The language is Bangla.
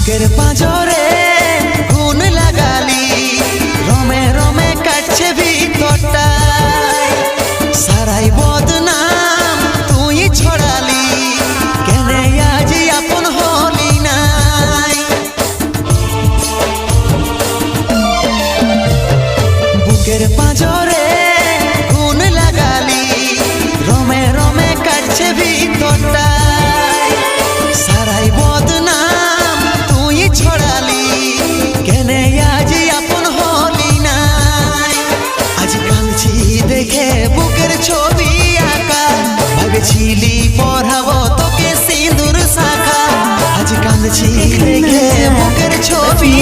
বুকের পাঁজরে গুণ লাগালি, রমে রমে কাটছে ভিতরটা, সারাই বদনাম তুই ছড়ালি, কেনে আজ আপন হলি নাই। বুকের পাঁজরে গুণ লাগালি, রমে রমে কাটছে ভিতরটা, সারাই বদনাম তুই ছড়ালি, কেনে আজ আপন হলি নাই। আজ কাঁদছি দেখে বুকের ছবি আঁকা, ভেবেছিলি পড়াবো তোকে সিঁদুর শাখা। আজ কাঁদছি দেখে বুকের ছবি